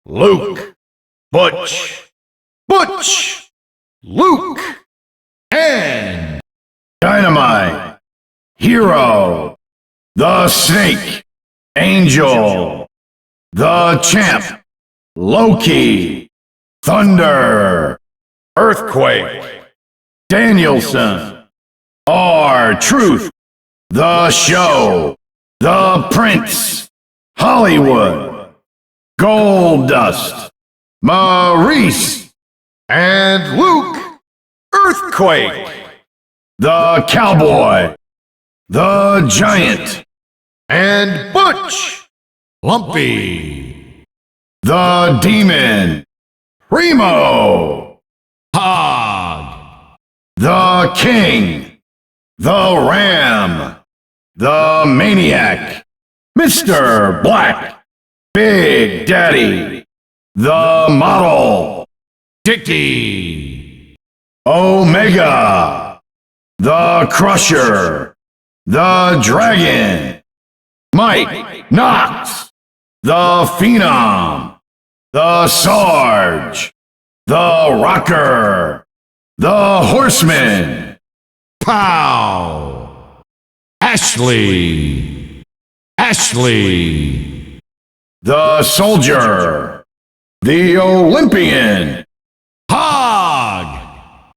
Luke, Butch, Luke, and Dynamite, Hero, the Snake, Angel, the Champ, Loki, Thunder, Earthquake, Danielson, R-Truth, The Show, The Prince, Hollywood, Goldust, Maurice, and Luke, Earthquake, the Cowboy, the Giant, and Butch, Lumpy, the Demon, Primo, Hog, the King, the Ram, the Maniac, Mr. Black, Big Daddy, the Model, Dickie, Omega, the Crusher, the Dragon, Mike Knox, the Phenom, the Sarge, the Rocker, the Horseman, Pow, Ashley, the Soldier, the Olympian, Hog,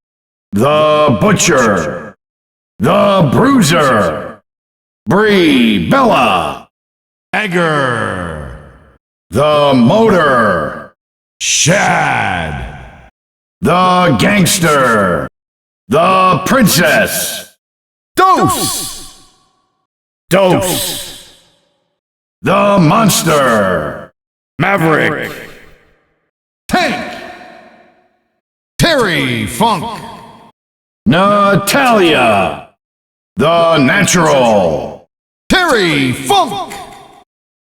the Butcher, the Bruiser, Brie Bella, Egger, the Motor, Shad, the Gangster, the Princess, Dose, the Monster, Maverick, Tank, Terry Funk, Natalia, the Natural, Terry Funk,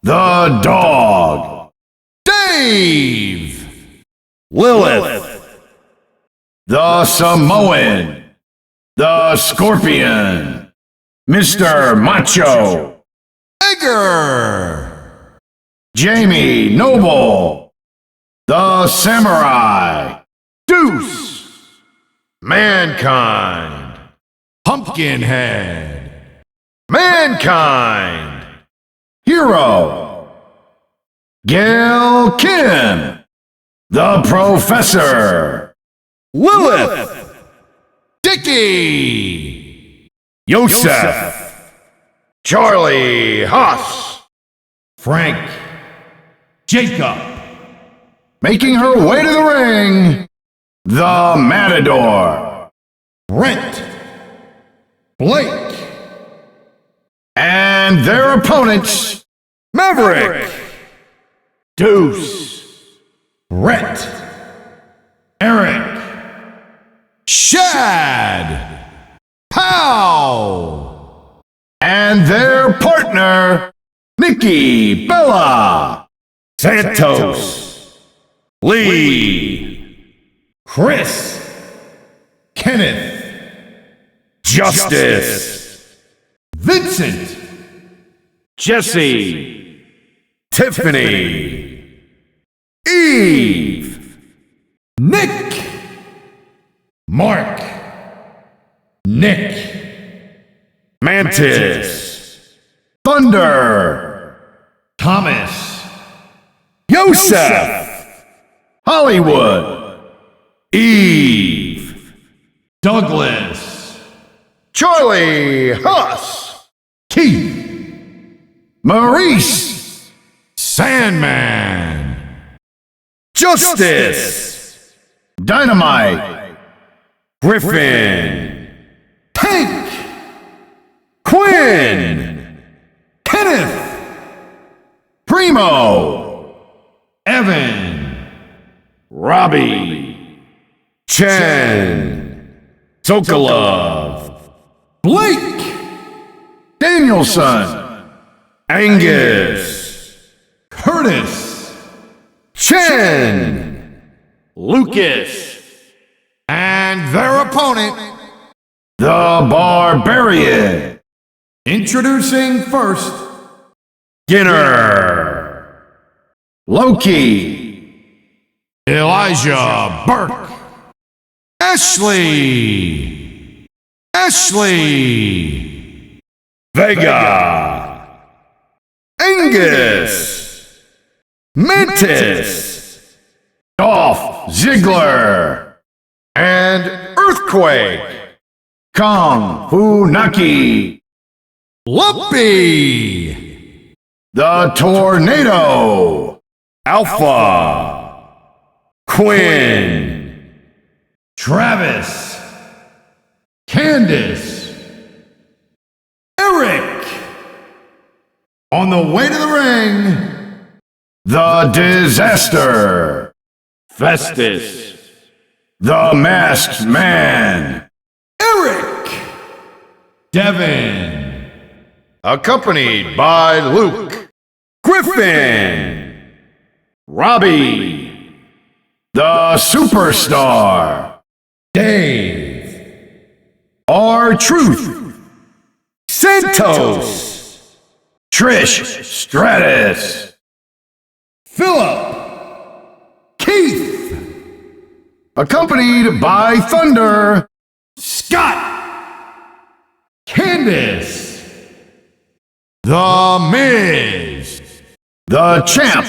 the Dog, Dave, Lilith, the Samoan, the Scorpion, Mr. Macho, Egger, Jamie Noble, the Samurai, Deuce, Mankind, Pumpkinhead, Mankind, Hero, Gail Kim, the Professor, Lilith, Dickie, Yosef, Charlie Haas, Frank, Jacob, making her way to the ring, the Matador, Brent, Blake, and their opponents, Maverick, Deuce, Brett, Eric, Shad, Pow, and their partner, Nikki Bella, Santos, Lee, Chris, Kenneth, Justice, Vincent, Jesse, Tiffany, Eve, Nick, Mark, Nick, Mantis, Thunder, Thomas, Yosef, Hollywood, Eve, Douglas, Charlie Huss, Keith, Maurice, Sandman, Justice, Dynamite, Griffin, Tank, Quinn, Kenneth, Primo, Evan, Robbie, Chen, Sokolov, Blake, Danielson, Angus, Curtis, Chen, Lucas, and their opponent, the Barbarian. Introducing first, Skinner, Loki, Elijah Burke. Ashley Vega. Angus Mantis. Dolph Ziggler. And Earthquake. Kong Funaki. Lumpy. The Tornado. Alpha. Quinn. Travis. Candace. Eric. On the way to the ring, the Disaster. Festus. The Masked Man. Eric. Devin. Accompanied by Luke. Griffin. Robbie. The Superstar. Dave. R-Truth. Santos. Trish Stratus. Philip. Keith. Accompanied by Thunder. Scott. Candace. The Miz. The Champ.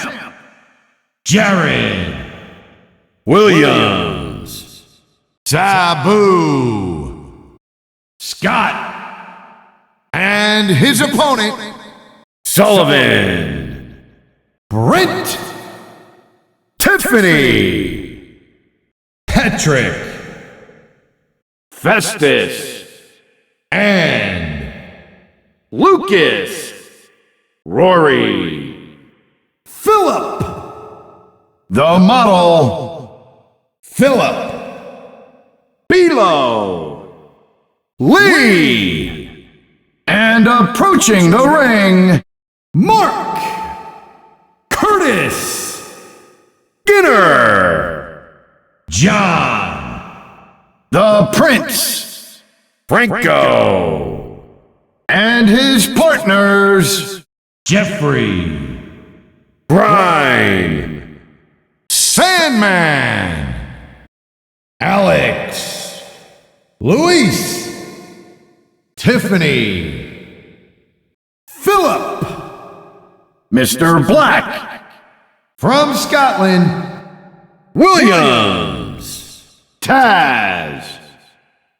Jared. Williams. Sabu. Scott. And his opponent, Sullivan. Brent. Tiffany. Patrick. Festus. And Lucas. Rory. Philip. The Model. Philip. Bilo. Lee. And approaching the ring, Mark. Curtis. Skinner. John. The Prince. Franco. And his partners, Jeffrey. Brian. Sandman. Alex. Luis. Tiffany. Philip. Mr. Black. From Scotland, Williams. Taz.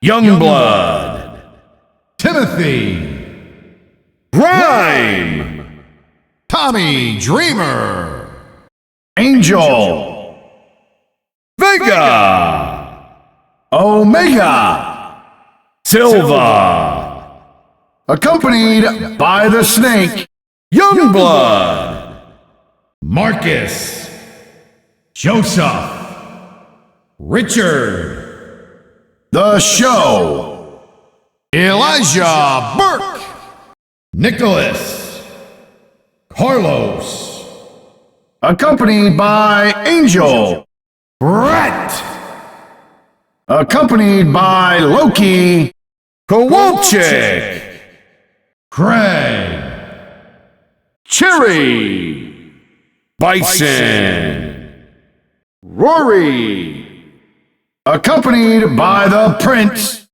Youngblood. Timothy. Grime. Tommy Dreamer. Angel. Vega. Omega. Silva. Accompanied by the Snake, Youngblood. Marcus. Joseph. Richard. The Show. Elijah Burke. Nicholas. Carlos. Accompanied by Angel. Brett. Accompanied by Loki. Kowalczyk. Craig. Cherry. Bison. Rory. Accompanied by the Prince,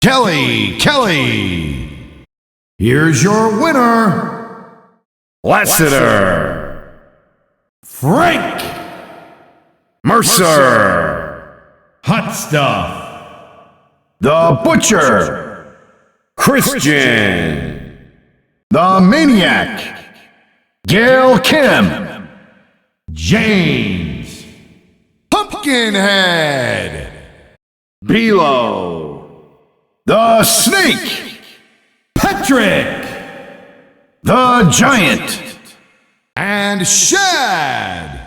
Kelly. Here's your winner, Lassiter. Frank. Mercer. Hot Stuff. The Butcher. Christian. The Maniac. Gail Kim. James. Pumpkinhead. Bilo. The Snake. Patrick. The Giant. And Shad.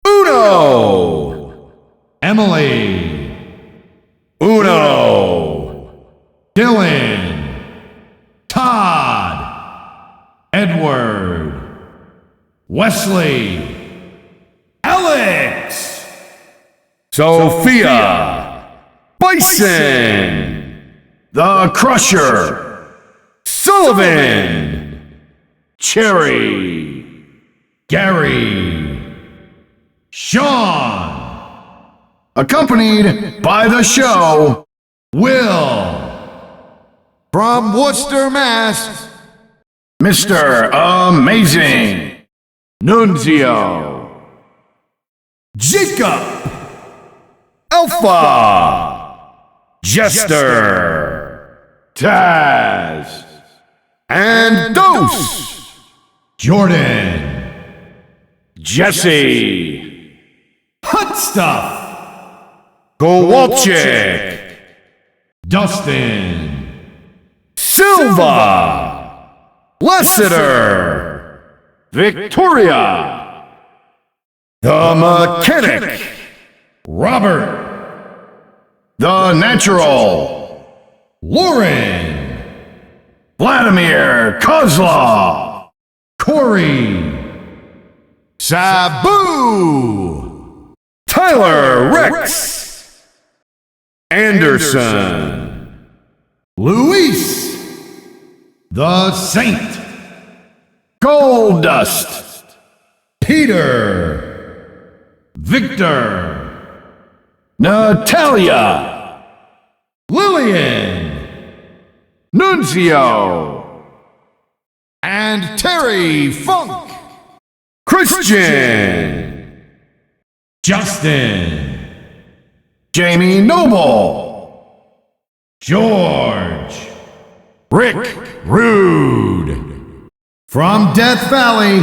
Uno. Emily. Uno. Dylan. Todd. Edward. Wesley. Alex. Sophia. Bison. The Crusher. Sullivan. Cherry. Gary. Sean. accompanied by the show, Will. From Worcester, Mass. Mr. Amazing, Nunzio, Jacob, Alpha, Jester, Taz, and Dose, Jordan, Jesse, Hot Stuff, Kowalczyk, Dustin, Silva, Lassiter, Victoria, The Mechanic, Robert, The Natural, Lauren, Vladimir Kozlov, Corey, Sabu. Tyler Reks, Anderson, Luis, The Saint, Gold Dust, Peter, Victor, Natalia, Lillian, Nunzio, And Terry Funk. Christian, Justin, Jamie Noble, George, Rick Rude, from Death Valley,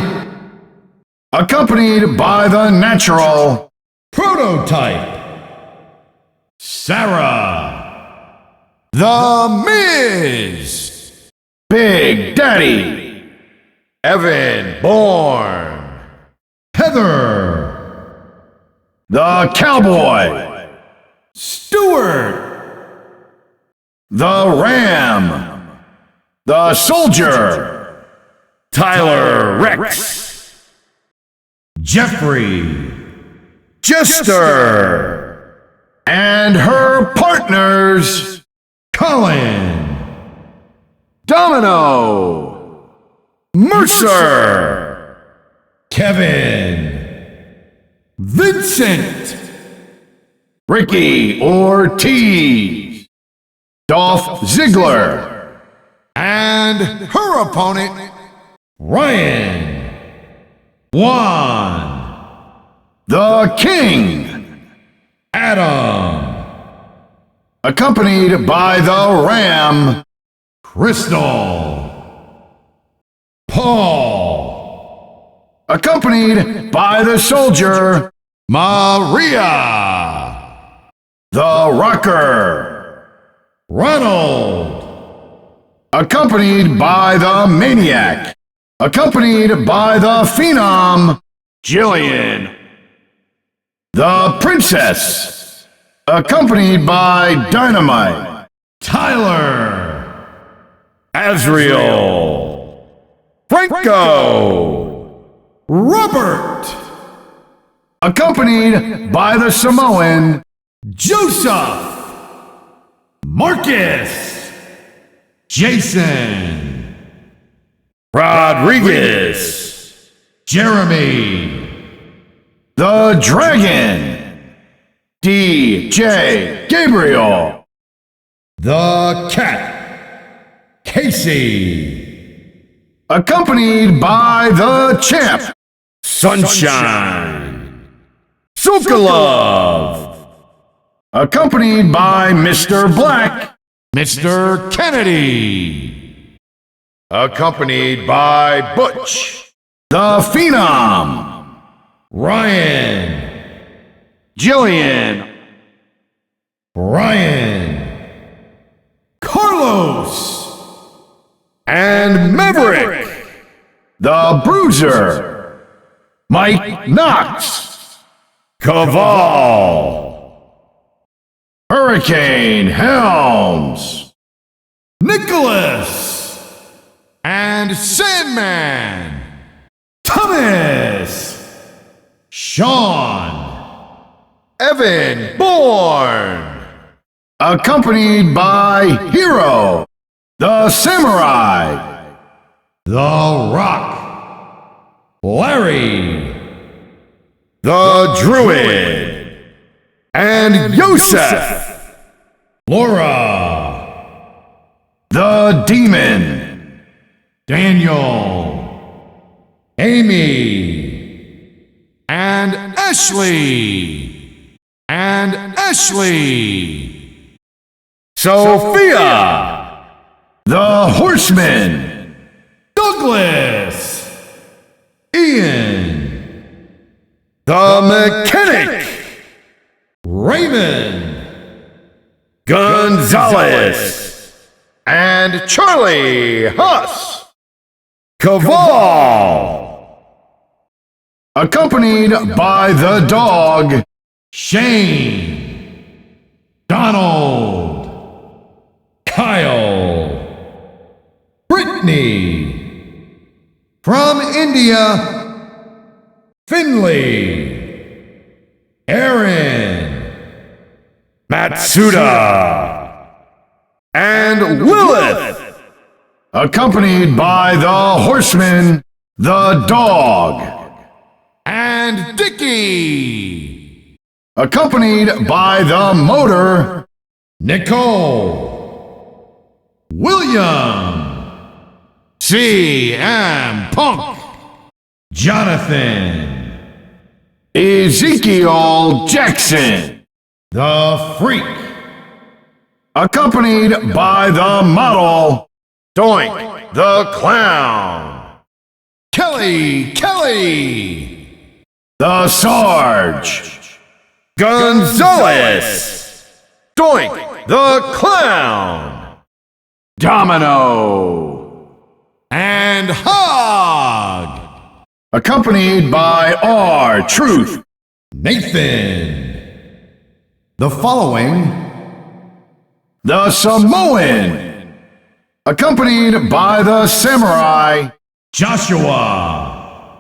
accompanied by the Natural, Prototype, Sarah, The Miz. Big Daddy, Evan Bourne, Heather, the Cowboy, Stewart, the Ram, the Soldier, Tyler Reks, Jeffrey, Jester, and her partners, Colin, Domino, Mercer, Kevin, Vincent, Ricky Ortiz, Dolph Ziggler, And her opponent. Ryan, Juan, the King, Adam, accompanied by the Ram, Crystal, Paul, accompanied by the Soldier, Maria. the Rocker, Ronald, accompanied by the Maniac, accompanied by the Phenom, Jillian, the Princess, accompanied by Dynamite, Tyler, Azriel, Franco, Robert, accompanied by the Samoan, Joseph, Marcus, Jason, Rodriguez, Jeremy, the Dragon, DJ Gabriel, the Cat, Casey, accompanied by the Champ, Sunshine, Sokolov, accompanied by Mr. Black, Mr. Kennedy. accompanied by Butch, the Phenom, Ryan, Jillian, Brian, Carlos. and Maverick, the Bruiser, Mike Knox, Caval, Hurricane Helms, Nicholas, And Sandman. Thomas, Sean, Evan Bourne, accompanied by Hero, the Samurai, The Rock, Larry, the Druid, and Yosef, Laura, the Demon, Daniel, Amy, and Ashley, and Ashley, Sophia, the Horseman, Douglas, Ian, the Mechanic, Raymond, Gonzalez, and Charlie Huss. Caval, accompanied by the dog, Shane, Donald, Kyle, Brittany, from India, Finley, Aaron, Matsuda, and Lilith, accompanied by the Horseman, the dog, and Dickie, accompanied by the motor, Nicole, William, CM Punk, Jonathan, Ezekiel Jackson, the Freak, accompanied by the model, Doink the Clown. Kelly, the Sarge, Gonzalez, Doink the Clown. Domino, and Hog, accompanied by R-Truth, Nathan. The following the Samoan, accompanied by the Samurai, Joshua,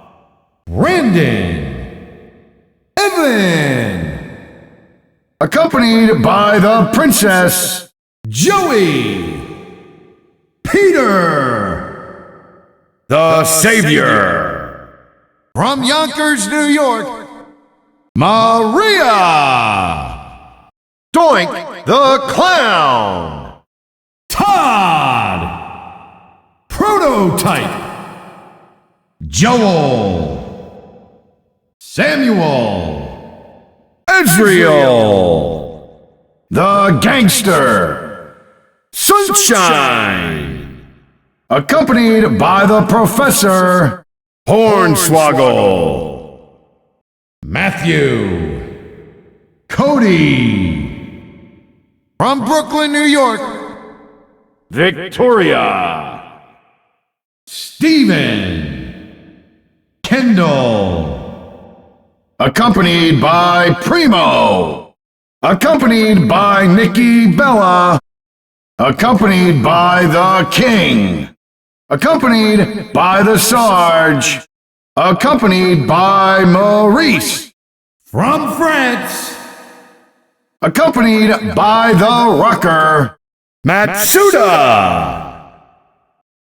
Brandon, Evan, accompanied by the Princess, Joey, Peter, the Savior, from Yonkers, New York, Maria, Doink the Clown. Todd, Prototype, Joel, Samuel, Ezreal, the Gangster, Sunshine, accompanied by the Professor, Hornswoggle, Matthew, Cody, from Brooklyn, New York, Victoria, Stephen, Kendall, accompanied by Primo, accompanied by Nikki Bella, accompanied by the King, accompanied by the Sarge, accompanied by Maurice, from France, accompanied by the Rocker, Matsuda,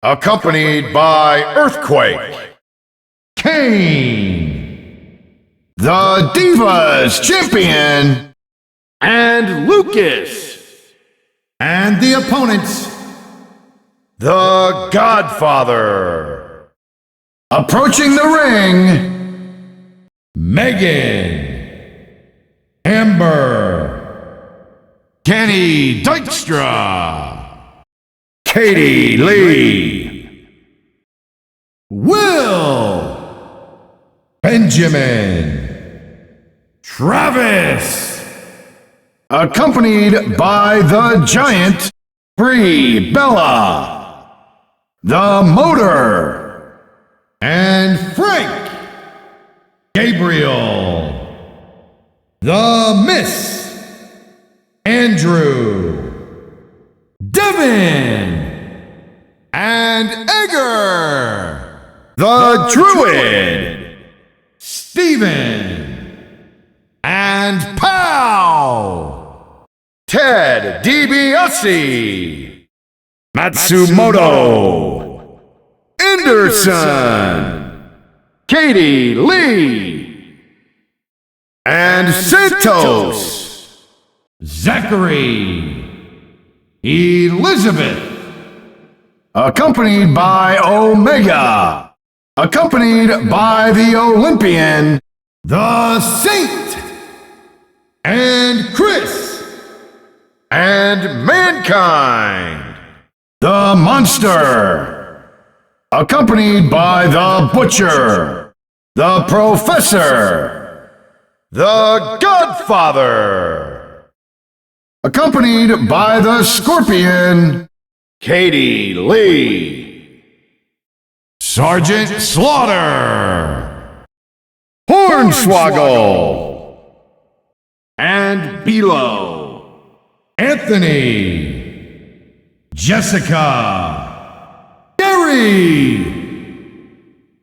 Accompanied by Earthquake. Kane, the Divas Champion, and Lucas, and the opponents, The Godfather. approaching the ring, Megan, Amber, Kenny Dykstra, Katie Lee, Will, Benjamin, Travis, accompanied by the Giant, Brie Bella, the Motor, and Frank, Gabriel, the Miss, Andrew, Devin, and Egger, the Druid, Steven, and Pow, Ted DiBiase. Matsumoto, Anderson, Katie Lee, and Santos. Zachary, Elizabeth, accompanied by Omega, accompanied by the Olympian, the Saint, and Chris, and Mankind, the Monster, accompanied by the Butcher, the Professor, the Godfather, accompanied by the Scorpion, Katie Lee, Sergeant Slaughter, Hornswoggle, and Belo, Anthony, Jessica, Gary,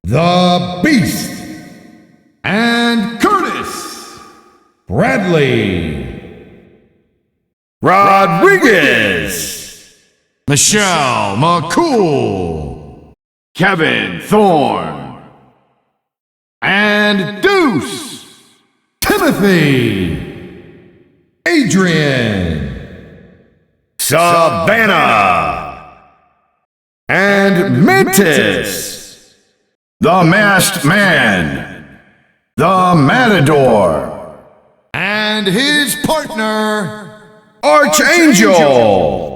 the Beast, and Curtis, Bradley, Rodriguez, Michelle McCool, Kevin Thorne, and Deuce, Timothy, Adrian, Savannah, and Mantis, the Masked Man, the Matador, and his partner, Archangel,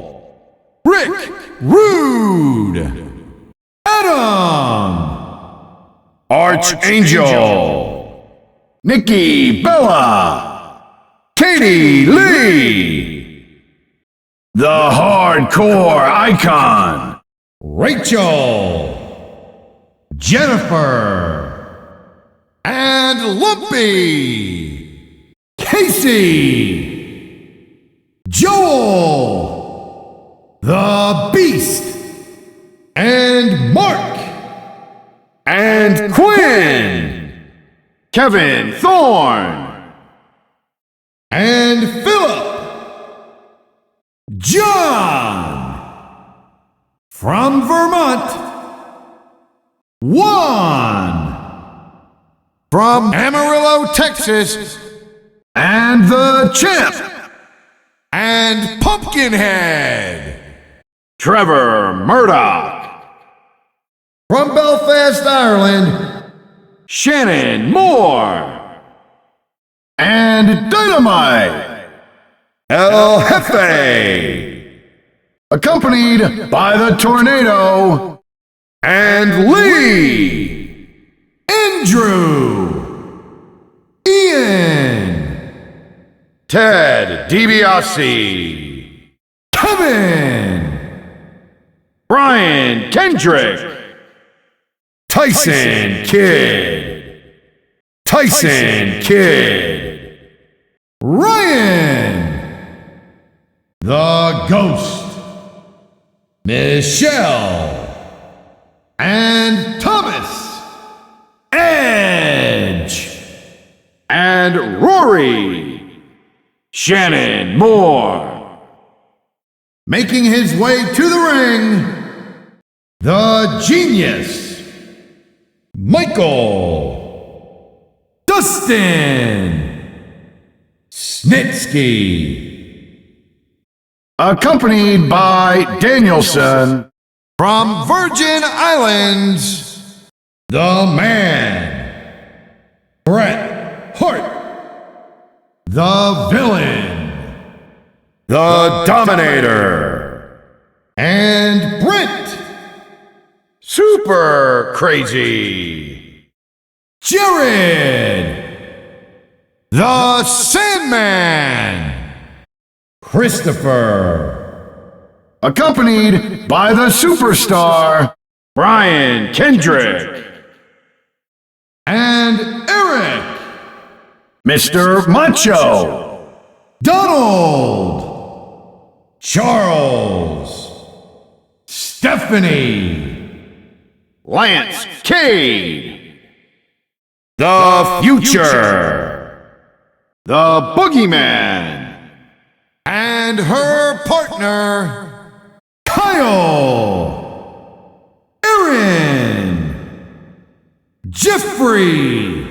Rick Rude, Adam, Archangel, Nikki Bella, Katie Lee, the Hardcore Icon, Rachel, Jennifer, and Lumpy, Casey, Joel, the Beast, and Mark, and Quinn, Kevin Thorne, and Philip, John, from Vermont, Juan, from Amarillo, Texas, and the Champ, and Pumpkinhead, Trevor Murdoch, from Belfast, Ireland, Shannon Moore, and Dynamite, El Jefe, accompanied by the Tornado, and Lee, Andrew, Ian, Ted DiBiase, Kevin, Brian Kendrick, Tyson Kidd, Ryan, the Ghost, Michelle, and Thomas, Edge, and Rory, Shannon Moore, making his way to the ring, the Genius, Michael, Dustin, Snitsky, accompanied by Danielson, from Virgin Islands, the Man, Bret Hart, the Villain, the Dominator, and Brent, Super Crazy, Jared, the Sandman, Christopher, accompanied by the Superstar, Brian Kendrick, and Eric, Mr. Macho, Donald, Charles, Stephanie, Lance Cade, the Future, the Boogeyman, and her partner, Kyle, Aaron, Jeffrey,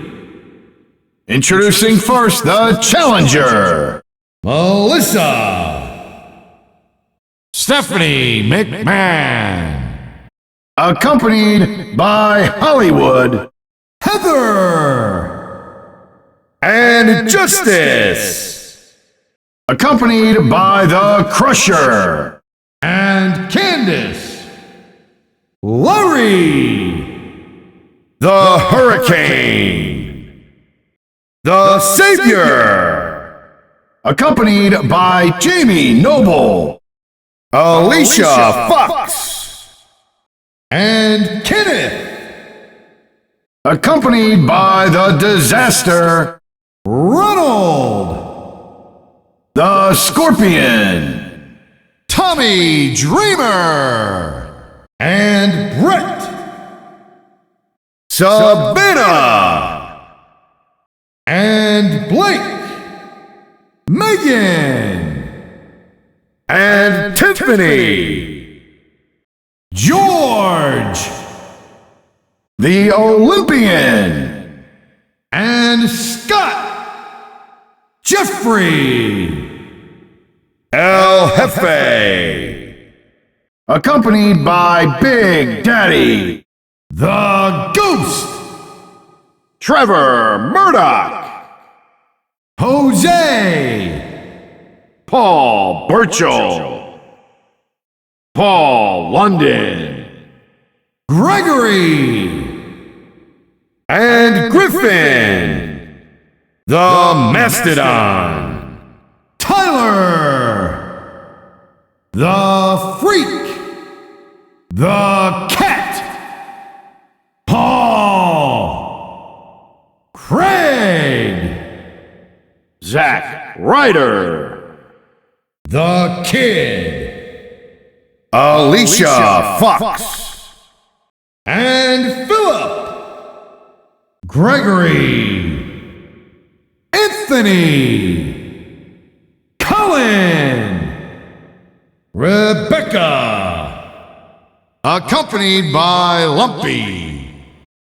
introducing first the Challenger, Melissa, Stephanie McMahon, accompanied by Hollywood Heather, And Justice. accompanied by the Crusher and Candace, Larry, The Hurricane. The Savior. accompanied by Jamie Noble Alicia Fox. and Kenneth, accompanied by the Disaster Ronald, the Scorpion Tommy Dreamer, and Brett, Savannah. and Blake, Megan, And Tiffany. George, the Olympian and Scott, Jeffrey, El Jefe. accompanied by Big Daddy the Ghost, Trevor Murdoch Jose, Paul Burchell Paul London Gregory, And Griffin. The Mastodon. Tyler, the Freak, the Cat, Paul, Craig, Zack Ryder the Kid, Alicia Fox. and Philip, Gregory, Anthony, Colin, Rebecca, accompanied by Lumpy,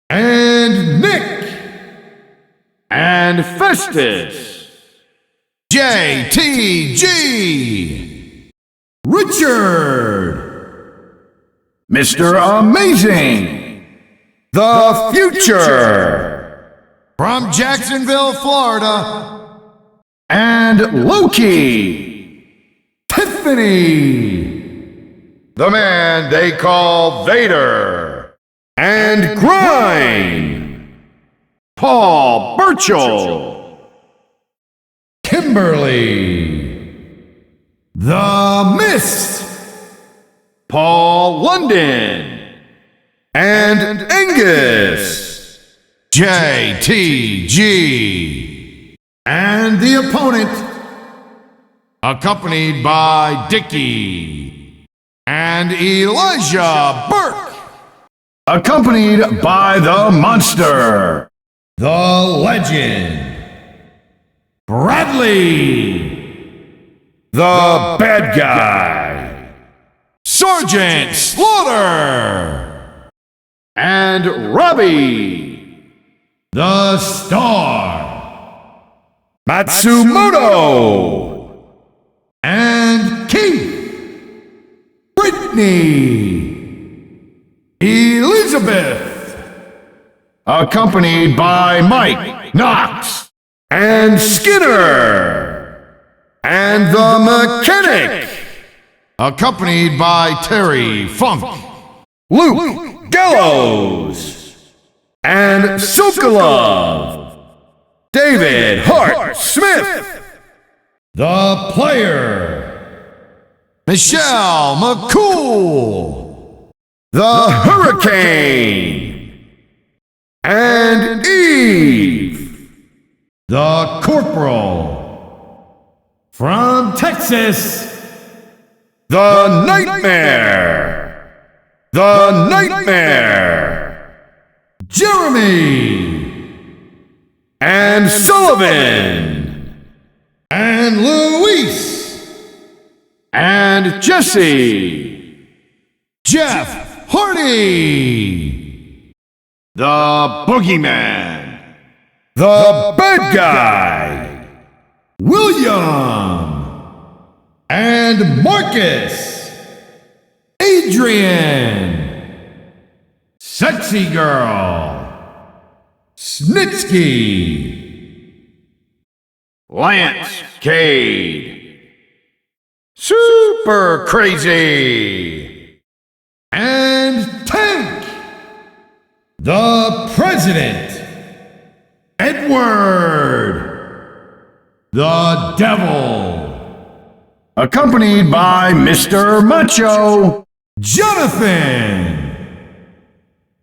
and Nick, and Festus JTG, Richard, Mr. Amazing The Future. from Jacksonville, Florida, and Loki Tiffany, The man they call Vader. And Grind. Paul Burchell Kimberly, the Mist, Paul London And Angus. JTG, and the opponent, accompanied by Dickie and Elijah Burke, accompanied by the Monster the Legend, Bradley, The Bad Guy. Sergeant Slaughter, and Robbie the Star, Matsumoto. and Keith, Brittany, Elizabeth, accompanied by Mike Knox And Skinner. And the Mechanic. accompanied by Terry Funk, Luke Gallows. And Sokolov. David Hart Smith. the Player, Michelle McCool, The Hurricane. And Eve. the Corporal, from Texas, The Nightmare. The Nightmare. Jeremy, And Sullivan. and Luis, and Jesse Jeff Hardy, the Boogeyman The Bad Guy. William and Marcus, Adrian, Sexy Girl, Snitsky, Lance Cade, Super Crazy, and Tank, the President, Edward, the Devil, accompanied by Mr. Macho Jonathan,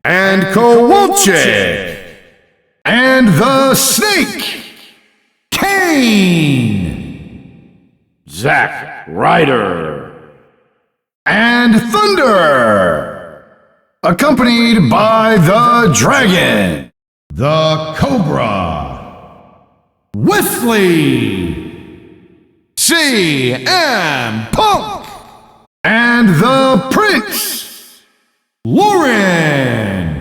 and Kowalczyk, and the Snake, Kane, Zack Ryder, and Thunder, accompanied by the Dragon, the Cobra, Wesley, CM Punk, and the Prince, Lauren,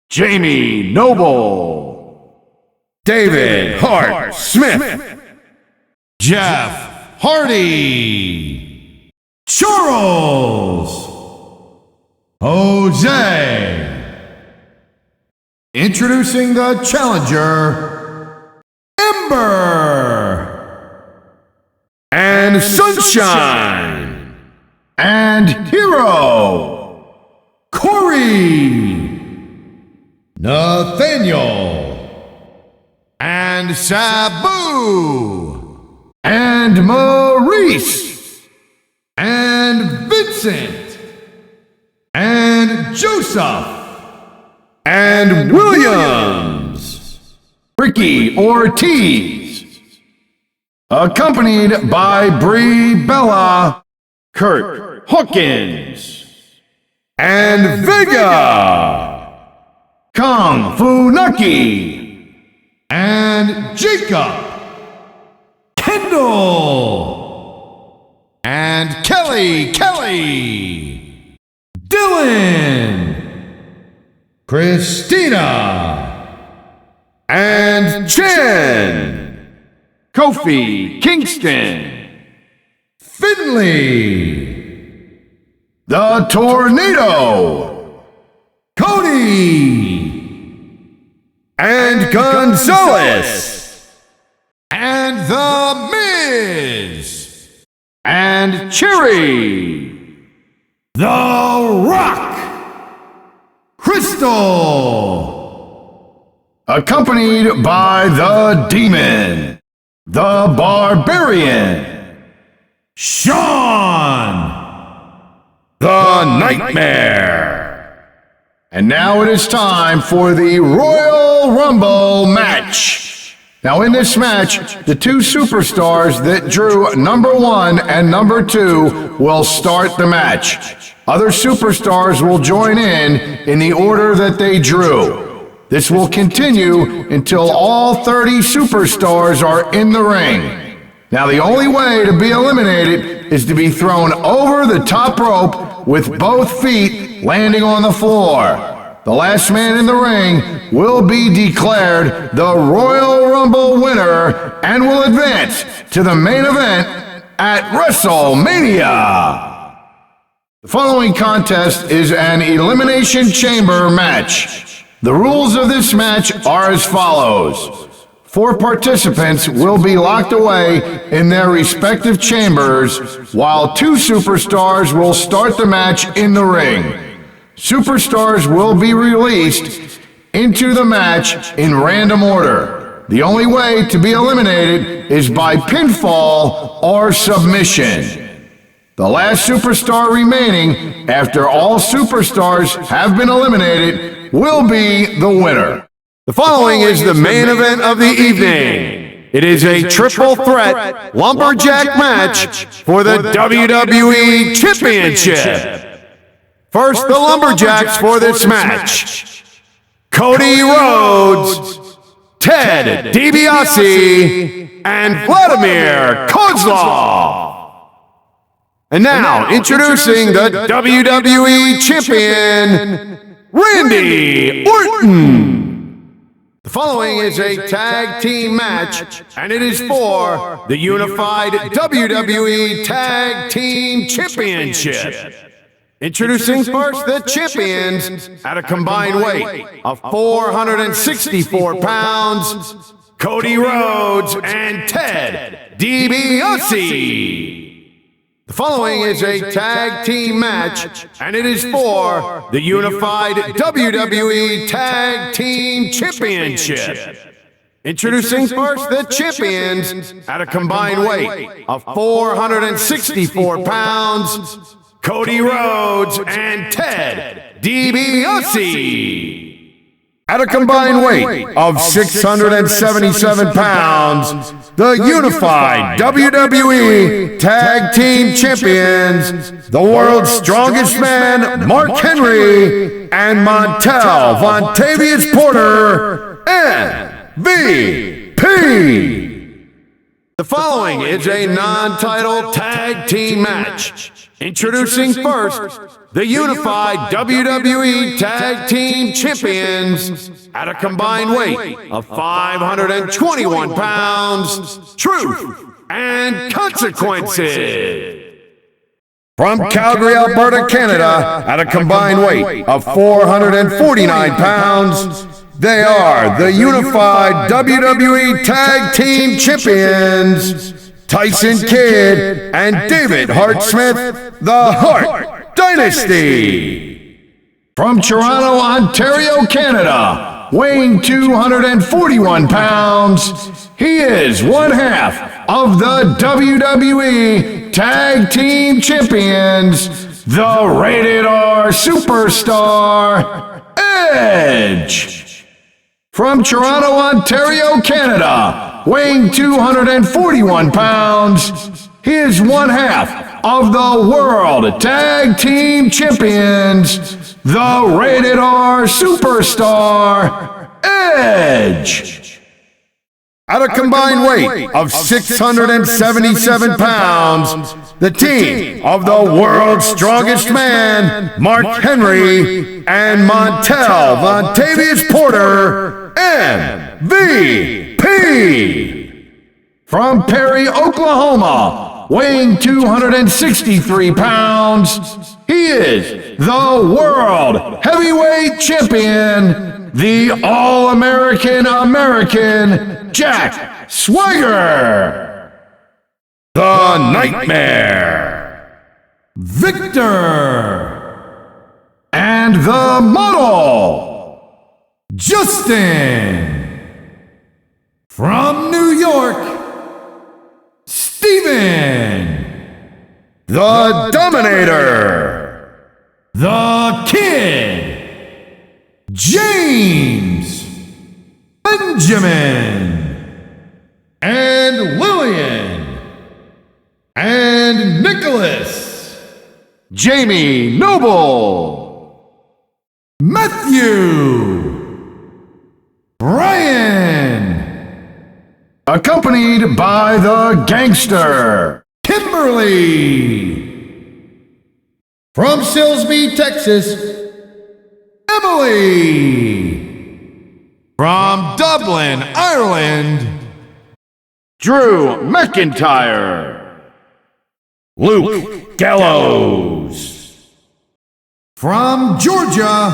Jamie Noble, David Hart Smith, Jeff Hardy, Charles, Jose. Introducing the challenger, Ember, and Sunshine, and Hero, Corey, Nathaniel, and Sabu, and Maurice, and Vincent, and Joseph, and Williams, Ricky Ortiz, accompanied by Brie Bella, Kurt Hawkins, and Vega, Kung Fu Nucky, and Jacob, Kendall, and Kelly, Dylan, Christina, and Jen, Kofi Kingston, Finley, the Tornado, Cody, and Gonzalez, and The Miz, and Cherry, The Rock, Crystal, accompanied by the Demon, the Barbarian, Sean, the Nightmare. and now it is time for the Royal Rumble match. Now in this match, the two superstars that drew number 1 and number 2 will start the match. Other superstars will join in the order that they drew. This will continue until all 30 superstars are in the ring. Now the only way to be eliminated is to be thrown over the top rope with both feet landing on the floor. The last man in the ring will be declared the Royal Rumble winner and will advance to the main event at WrestleMania. The following contest is an Elimination Chamber match. The rules of this match are as follows. 4 participants will be locked away in their respective chambers, while 2 superstars will start the match in the ring. Superstars will be released into the match in random order. The only way to be eliminated is by pinfall or submission. The last superstar remaining after all superstars have been eliminated will be the winner. The following is the main event of the evening. It is a triple threat lumberjack match for the WWE Championship. First, the lumberjacks for this match: Cody Rhodes, Ted DiBiase, and Vladimir Kozlov. And now, introducing the WWE Champion, Randy Orton. The The following is a tag team match, and it is for the Unified WWE Tag Team Championship. Introducing first the champions at a combined weight of 464 pounds, Cody Rhodes and Ted DiBiase. The following is a tag team match, and it is for the Unified WWE Tag Team Championship. Introducing first the champions at a combined weight of 464 pounds, Cody Rhodes and Ted DiBiase. At a combined weight of 677 pounds, the Unified WWE Tag Team Champions, the world's strongest man, Mark Henry, and Montel Vontavious Porter, MVP. The following is a non-title tag team match. Introducing first the Unified WWE Tag Team Champions at a combined weight of 521 pounds, Truth and Consequences. From Calgary, Alberta, Canada, at a combined weight of 449 pounds, they are the Unified WWE Tag Team Champions, Tyson Kidd and David Hart Smith, the Hart Dynasty. From Toronto, Ontario, Canada, weighing 241 pounds, he is one half of the WWE Tag Team Champions, the Rated R Superstar, Edge. From Toronto, Ontario, Canada, weighing 241 pounds, he is one half of the World Tag Team Champions, the Rated R Superstar, Edge. At a combined weight of 677 pounds, the team of the world's strongest man, Mark Henry, and Montel Vontavious Porter, MVP. From Perry, Oklahoma, weighing 263 pounds, he is the World Heavyweight Champion, the All-American American Jack Swagger. The Nightmare. Victor. And the Model. Justin. From New York, Steven. The Dominator. The Kid. James. Benjamin. And Lillian. And Nicholas. Jamie Noble. Matthew. Brian. Accompanied by the Gangster, Kimberly. From Silsbee, Texas, Emily. From Dublin, Ireland, Drew McIntyre. Luke Gallows. from Georgia,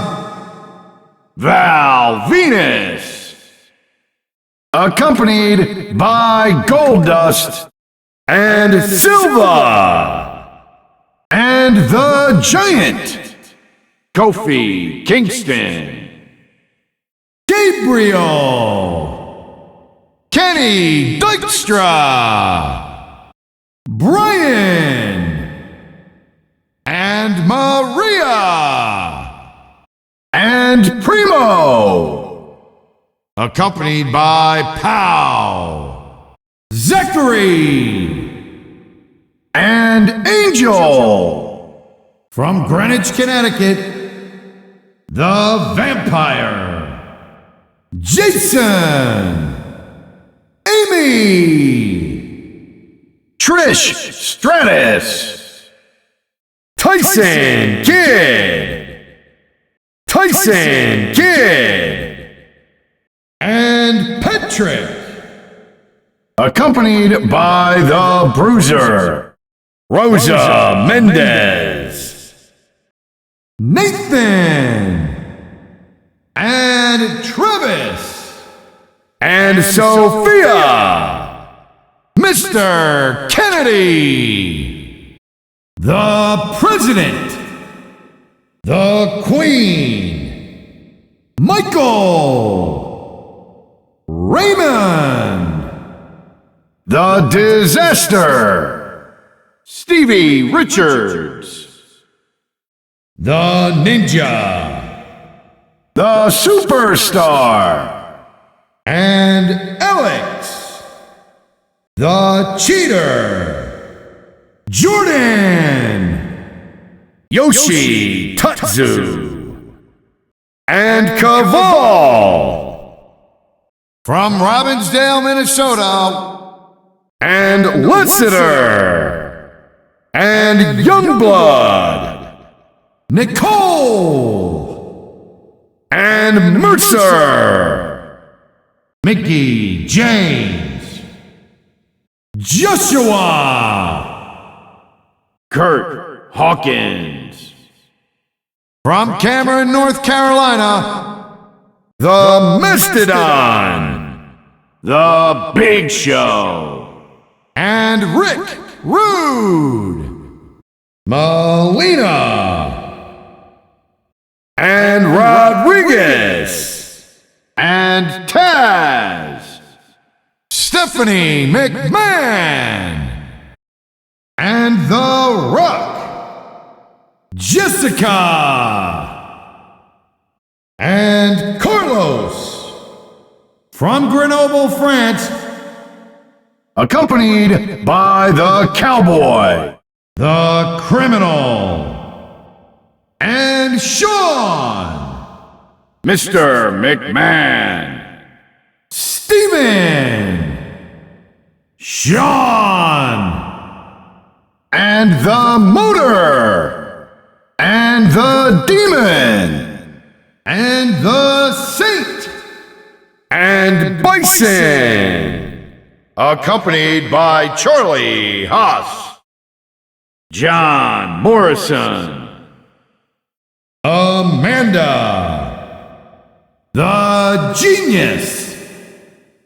Val Venis. Accompanied by Goldust and Silva. And the Giant, Kofi Kingston. Gabriel, Kenny Dykstra, Brian, and Maria, And Primo. accompanied by Pow, Zachary. And Angel. from Greenwich, Connecticut, the Vampire, Jason, Amy, Trish Stratus. Tyson Kidd. Tyson Kidd. and Trick. Accompanied by the Bruiser, Rosa Mendez. Nathan. And Travis. And Sophia. Mr. Kennedy. The President. The Queen. Michael. Raymond. The Disaster, Stevie Richards. The Ninja. The Superstar, And Alex. The Cheater. Jordan. Yoshi Tutsu, and Kaval. From Robbinsdale, Minnesota. And Lessiter, and Youngblood, Nicole. and Mercer, Mickey James. Joshua. Kurt Hawkins. From Cameron, North Carolina. The Mastodon, The Big Show, And Rick Rude. Melina. and Rodriguez, and Taz, Stephanie McMahon. And The Rock. Jessica. And Carlos. From Grenoble, France. accompanied by the Cowboy, The Criminal. And Sean. Mr. McMahon, Steven. Sean. and the Motor, and the Demon, And the Saint. and Bison, accompanied by Charlie Haas, John Morrison, Amanda. The Genius.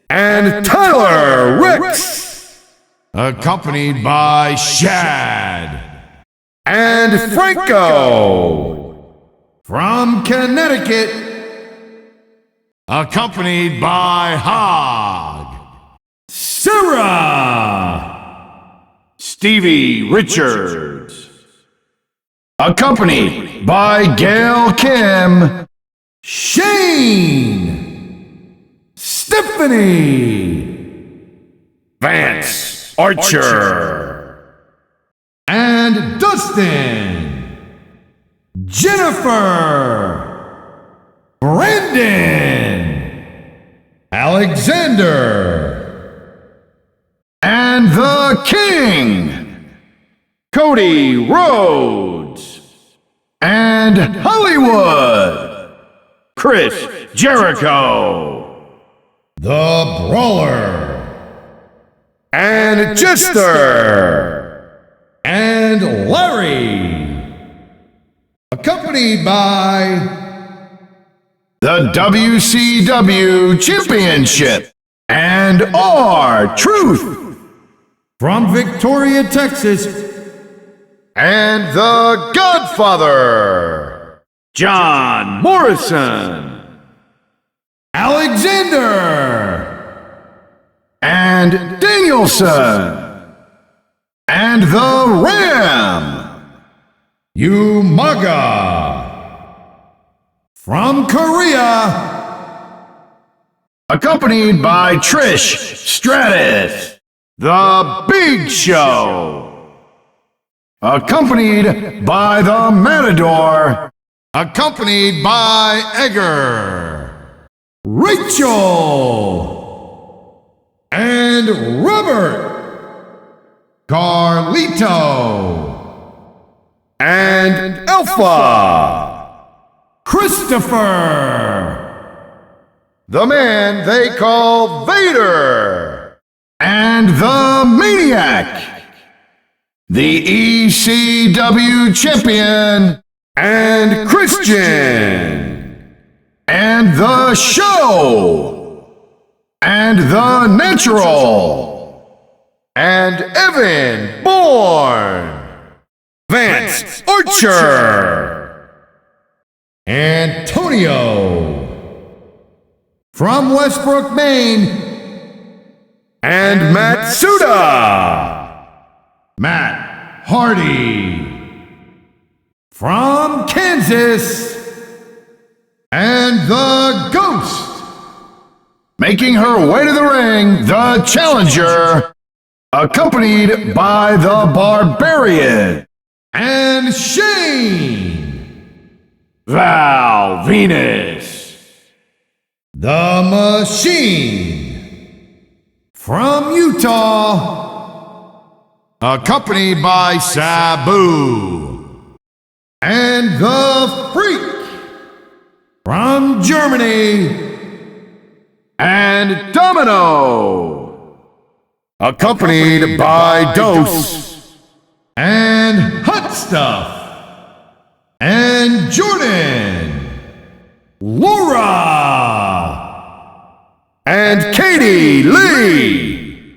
and Tyler Reks, Accompanied by Shad. and Franco, From Connecticut. Accompanied by Hog. Sarah. Stevie Richards, accompanied by Gail Kim, Shane. Stephanie. Vance Archer, And Dustin. Jennifer. Brandon. Alexander. and the King, Cody Rhodes, and Hollywood, Chris Jericho, The Brawler. and Jester, And Larry. Accompanied by the WCW Championship, and R-Truth, from Victoria, Texas. and the Godfather, John Morrison, Alexander. and Danielson, and the Ram, Umaga. From Korea. accompanied by Trish Stratus, the Big Show, accompanied by the Matador, Accompanied by Edgar. Rachel. And Robert. Carlito. and Alpha, Christopher. the man they call Vader, and the Maniac, the ECW champion, and Christian, and the Show, and the Natural, and Evan Bourne, Vance Archer, Antonio from Westbrook, Maine, and Matsuda, Matt Hardy from Kansas, and the Ghost, making her way to the ring, the Challenger, accompanied by the Barbarian, and Shane, Val Venis, the Machine from Utah, Accompanied by Sabu. and the Freak from Germany, and Domino, accompanied by Dose, and Hot Stuff, and Jordan, Laura, and Katie Lee,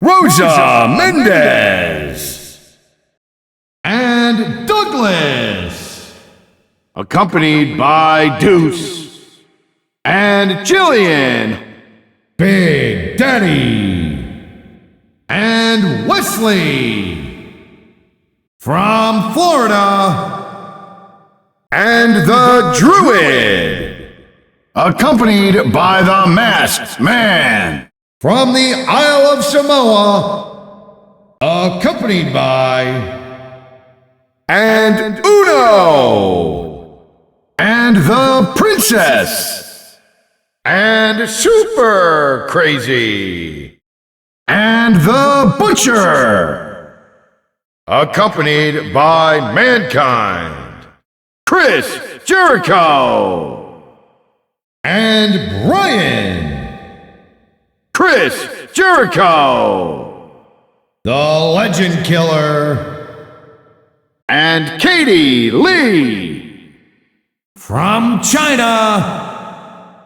Rosa Mendez, and Douglas, accompanied by Deuce, and Jillian, Big Daddy, and Wesley from Florida, and the Druid, accompanied by the Masked Man, from the Isle of Samoa, accompanied by and Uno, and the Princess, and Super Crazy, and the Butcher, accompanied by Mankind, Chris Jericho, and Brian, Chris Jericho, the Legend Killer and Katie Lee, from China,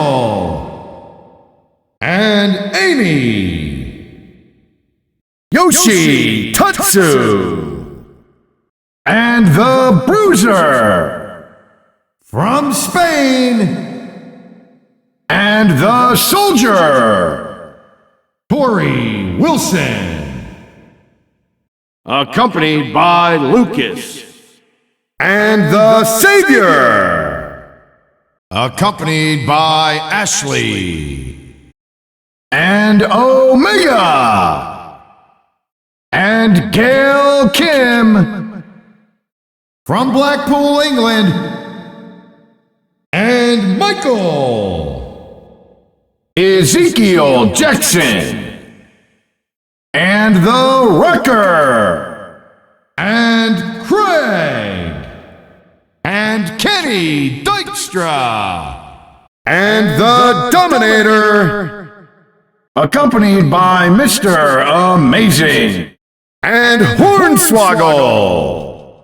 Nathaniel, and Amy, Yoshi Tatsu, and the Bruiser, from Spain, and the Soldier, Tori Wilson, accompanied by Lucas, and the Savior, Accompanied by Ashley. and Omega, and Gail Kim, from Blackpool, England, and Michael, Ezekiel Jackson, and the Wrecker, and Craig, And Kenny Dykstra. and the Dominator, accompanied by Mr. Amazing, and Hornswoggle,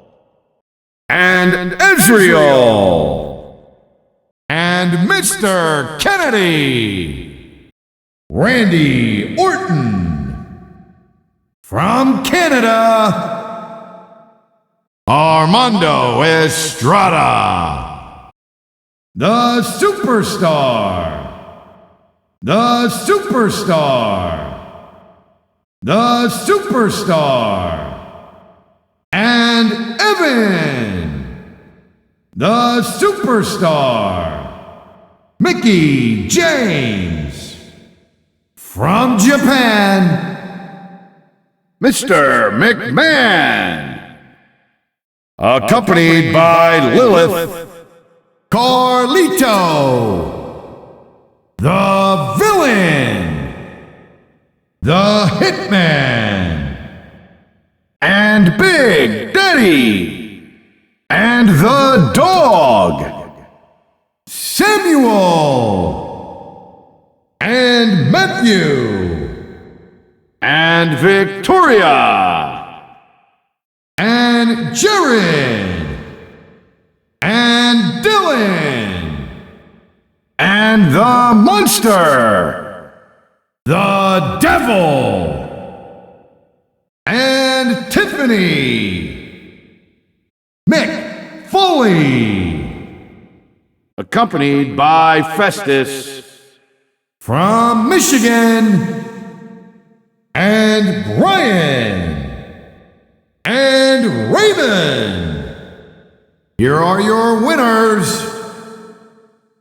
and Ezreal, And Mr. Kennedy. Randy Orton, from Canada, Armando Estrada. the Superstar, the Superstar, the Superstar, and Evan, the Superstar, Mickey James, from Japan, Mr. McMahon, accompanied by Lilith, Carlito, the Villain, the Hitman, and Big Daddy, and the Dog, Sam Samuel, and Matthew, and Victoria, and Jared, and Dylan, and the Monster, the Devil, and Tiffany, Mick Foley, accompanied by Festus, from Michigan, and Brian, and Raymond. Here are your winners.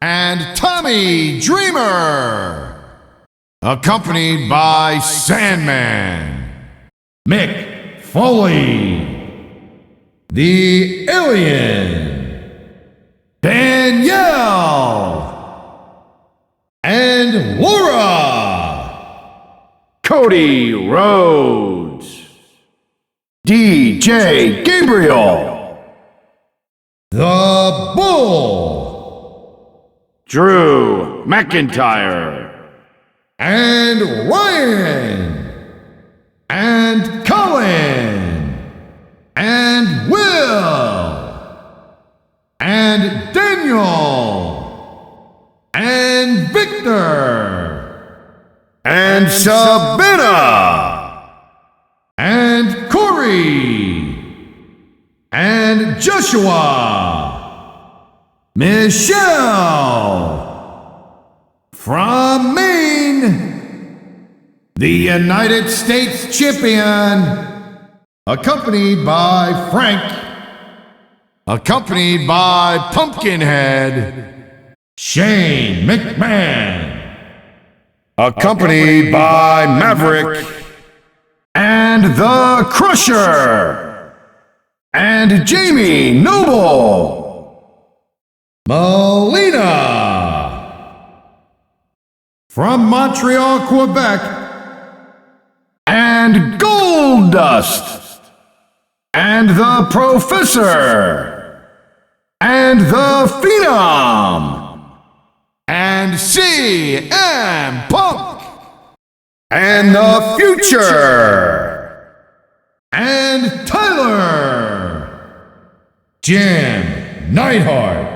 And Tommy Dreamer, accompanied by Sandman, Mick Foley, the Alien, Danielle, and Laura, Cody Rhodes, DJ Gabriel, the Bull, Drew McIntyre, and Ryan, and Colin, and Will, and Daniel, and Victor, and Savannah, and Corey, and Joshua, Michelle, from Maine, the United States champion, accompanied by Frank, accompanied by Pumpkinhead, Shane McMahon, accompanied by Maverick, and the Crusher, and Jamie Noble, Melina, from Montreal, Quebec, and Goldust, and the Professor, and the Phenom, and CM Punk, and the Future, and Tyler, Jim Neidhart,